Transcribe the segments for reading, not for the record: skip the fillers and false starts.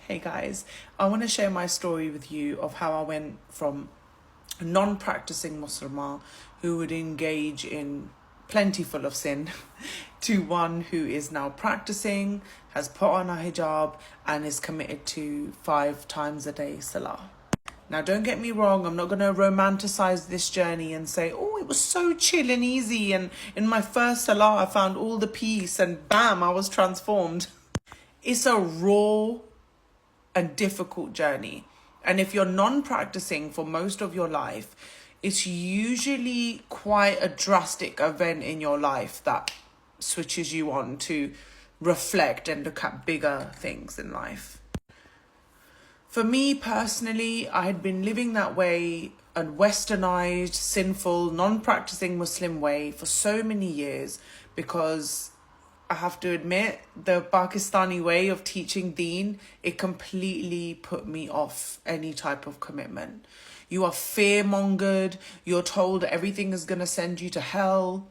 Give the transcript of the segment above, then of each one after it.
Hey guys, I want to share my story with you of how I went from a non-practicing Muslim who would engage in plentiful of sin to one who is now practicing, has put on a hijab and is committed to 5 times a day salah. Now, don't get me wrong, I'm not going to romanticize this journey and say, oh, it was so chill and easy, and in my first salah I found all the peace and bam, I was transformed. It's a raw and difficult journey. And if you're non-practicing for most of your life, it's usually quite a drastic event in your life that switches you on to reflect and look at bigger things in life. For me personally, I had been living that way, a westernized, sinful, non-practicing Muslim way for so many years because I have to admit, the Pakistani way of teaching deen, it completely put me off any type of commitment. You are fear-mongered. You're told that everything is going to send you to hell.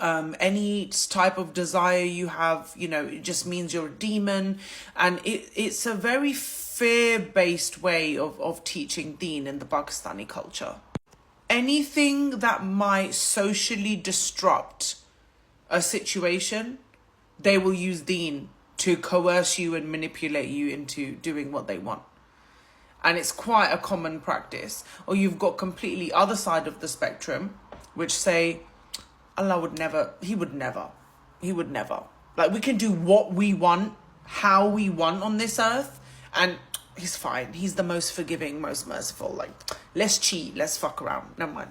Any type of desire you have, it just means you're a demon. And it's a very fear-based way of teaching deen in the Pakistani culture. Anything that might socially disrupt a situation, they will use deen to coerce you and manipulate you into doing what they want. And it's quite a common practice. Or you've got completely other side of the spectrum, which say, Allah would never, he would never. Like, we can do what we want, how we want on this earth, and he's fine. He's the most forgiving, most merciful. Like, let's cheat, let's fuck around, never mind.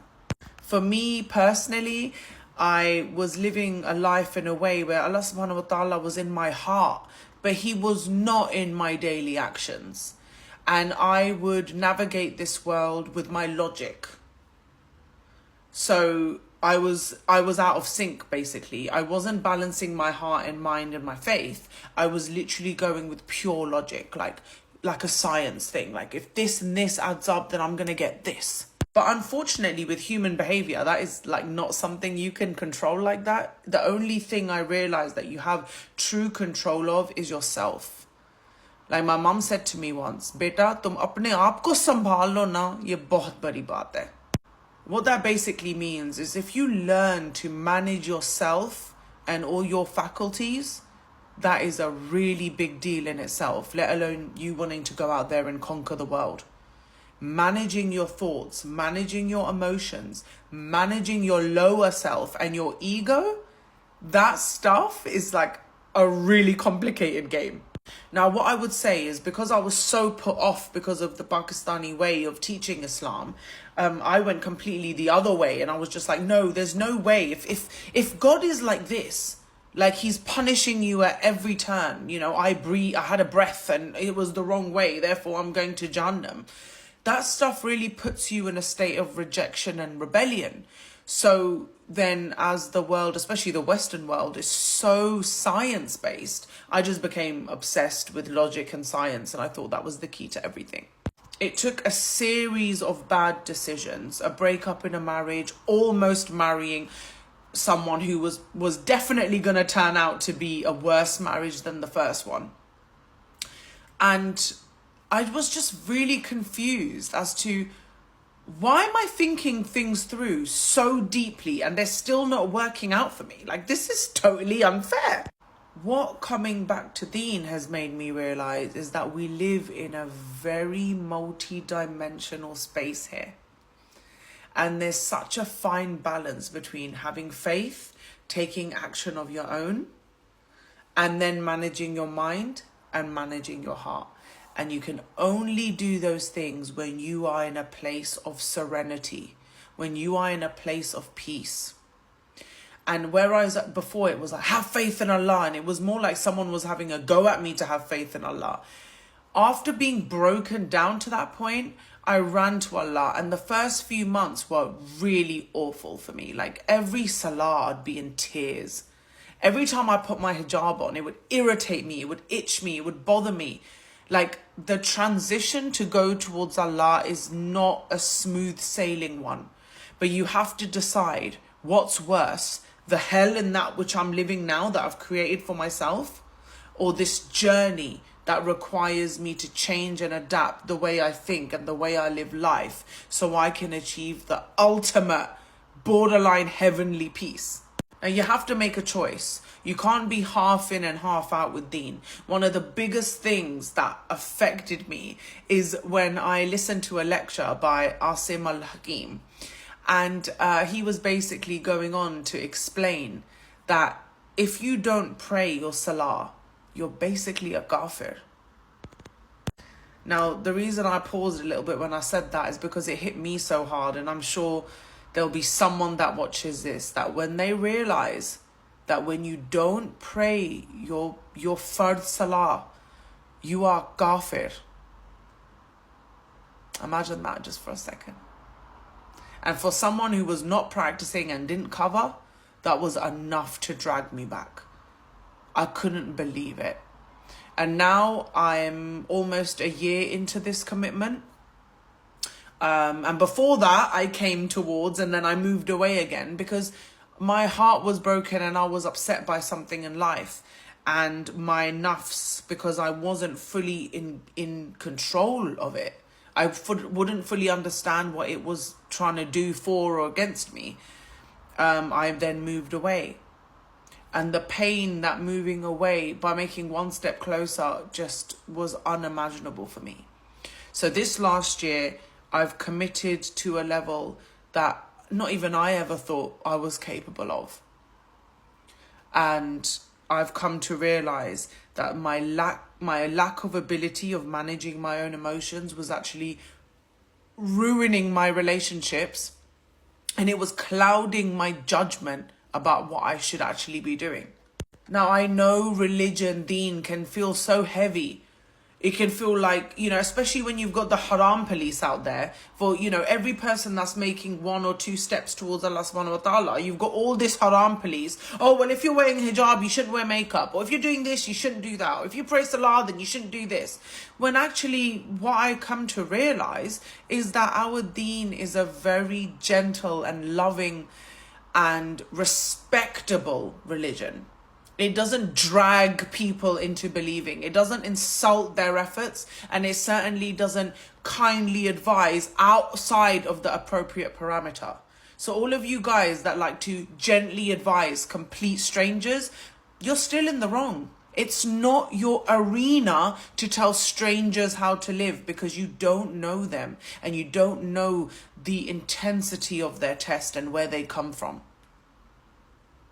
For me personally, I was living a life in a way where Allah subhanahu wa ta'ala was in my heart, but he was not in my daily actions. And I would navigate this world with my logic. So I was out of sync, basically. I wasn't balancing my heart and mind and my faith. I was literally going with pure logic, like a science thing. Like, if this and this adds up, then I'm going to get this. But unfortunately, with human behavior, that is not something you can control like that. The only thing I realized that you have true control of is yourself. Like my mom said to me once, "Beta, tum apne aap ko sambhal lo na, ye bahut badi baat hai." What that basically means is if you learn to manage yourself and all your faculties, that is a really big deal in itself, let alone you wanting to go out there and conquer the world. Managing your thoughts, managing your emotions, managing your lower self and your ego, that stuff is like a really complicated game. Now, what I would say is, because I was so put off because of the Pakistani way of teaching Islam, I went completely the other way, and I was just like, no, there's no way. If God is like this, like he's punishing you at every turn, I had a breath and it was the wrong way, therefore I'm going to Jahannam. That stuff really puts you in a state of rejection and rebellion. So then, as the world, especially the Western world, is so science-based, I just became obsessed with logic and science, and I thought that was the key to everything. It took a series of bad decisions, a breakup in a marriage, almost marrying someone who was definitely going to turn out to be a worse marriage than the first one. And I was just really confused as to why am I thinking things through so deeply and they're still not working out for me? Like, this is totally unfair. What coming back to deen has made me realize is that we live in a very multi-dimensional space here. And there's such a fine balance between having faith, taking action of your own, and then managing your mind and managing your heart. And you can only do those things when you are in a place of serenity, when you are in a place of peace. And whereas before it was like, have faith in Allah, and it was more like someone was having a go at me to have faith in Allah. After being broken down to that point, I ran to Allah, and the first few months were really awful for me. Like, every salah I'd be in tears. Every time I put my hijab on, it would irritate me, it would itch me, it would bother me. Like, the transition to go towards Allah is not a smooth sailing one. But you have to decide what's worse, the hell in that which I'm living now that I've created for myself, or this journey that requires me to change and adapt the way I think and the way I live life so I can achieve the ultimate borderline heavenly peace. Now you have to make a choice. You can't be half in and half out with deen. One of the biggest things that affected me is when I listened to a lecture by Asim al-Hakim, and he was basically going on to explain that if you don't pray your salah, you're basically a kafir. Now, the reason I paused a little bit when I said that is because it hit me so hard, and I'm sure there'll be someone that watches this that when they realize that when you don't pray your fard salah, you are kafir. Imagine that just for a second. And for someone who was not practicing and didn't cover, that was enough to drag me back. I couldn't believe it. And now I'm almost a year into this commitment. And before that, I came towards and then I moved away again because my heart was broken and I was upset by something in life. And my nafs, because I wasn't fully in control of it, I wouldn't fully understand what it was trying to do for or against me. I then moved away. And the pain that moving away by making one step closer just was unimaginable for me. So this last year, I've committed to a level that not even I ever thought I was capable of. And I've come to realize that my lack of ability of managing my own emotions was actually ruining my relationships, and it was clouding my judgment about what I should actually be doing. Now, I know religion, deen can feel so heavy. It can feel like, especially when you've got the haram police out there for, every person that's making 1 or 2 steps towards Allah subhanahu wa ta'ala, you've got all this haram police. Oh, well, if you're wearing hijab, you shouldn't wear makeup. Or if you're doing this, you shouldn't do that. Or if you pray salah, then you shouldn't do this. When actually what I come to realize is that our deen is a very gentle and loving and respectable religion. It doesn't drag people into believing. It doesn't insult their efforts. And it certainly doesn't kindly advise outside of the appropriate parameter. So all of you guys that like to gently advise complete strangers, you're still in the wrong. It's not your arena to tell strangers how to live because you don't know them and you don't know the intensity of their test and where they come from.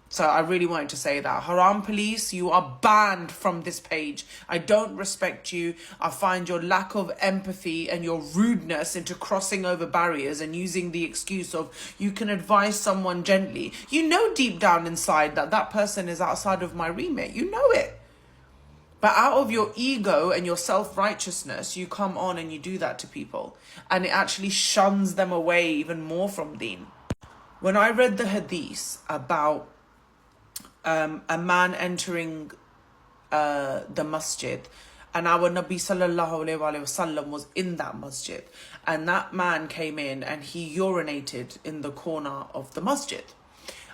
So I really wanted to say that. Haram police, you are banned from this page. I don't respect you. I find your lack of empathy and your rudeness into crossing over barriers and using the excuse of you can advise someone gently. You know deep down inside that that person is outside of my remit. You know it. But out of your ego and your self-righteousness, you come on and you do that to people. And it actually shuns them away even more from deen. When I read the hadith about a man entering the masjid, and our Nabi sallallahu alayhi wa sallam was in that masjid, and that man came in and he urinated in the corner of the masjid,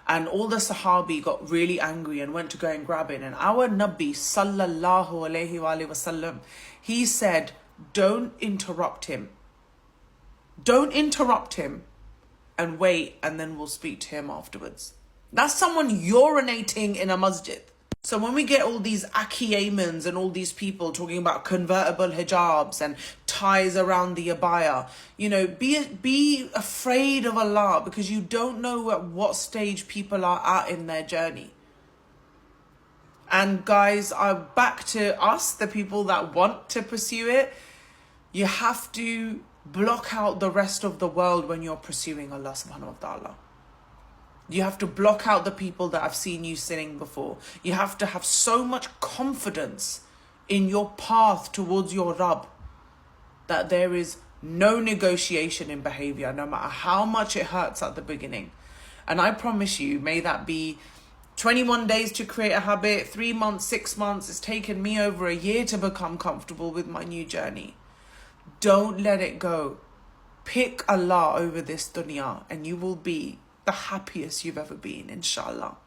and all the sahabi got really angry and went to go and grab it, and our Nabi sallallahu alayhi wa sallam, he said, don't interrupt him and wait, and then we'll speak to him afterwards. That's someone urinating in a masjid. So when we get all these Aki-Aymans and all these people talking about convertible hijabs and ties around the abaya, be afraid of Allah because you don't know at what stage people are at in their journey. And guys, back to us, the people that want to pursue it, you have to block out the rest of the world when you're pursuing Allah subhanahu wa ta'ala. You have to block out the people that have seen you sinning before. You have to have so much confidence in your path towards your Rabb that there is no negotiation in behavior, no matter how much it hurts at the beginning. And I promise you, may that be 21 days to create a habit, 3 months, 6 months. It's taken me over a year to become comfortable with my new journey. Don't let it go. Pick Allah over this dunya and you will be the happiest you've ever been, inshallah.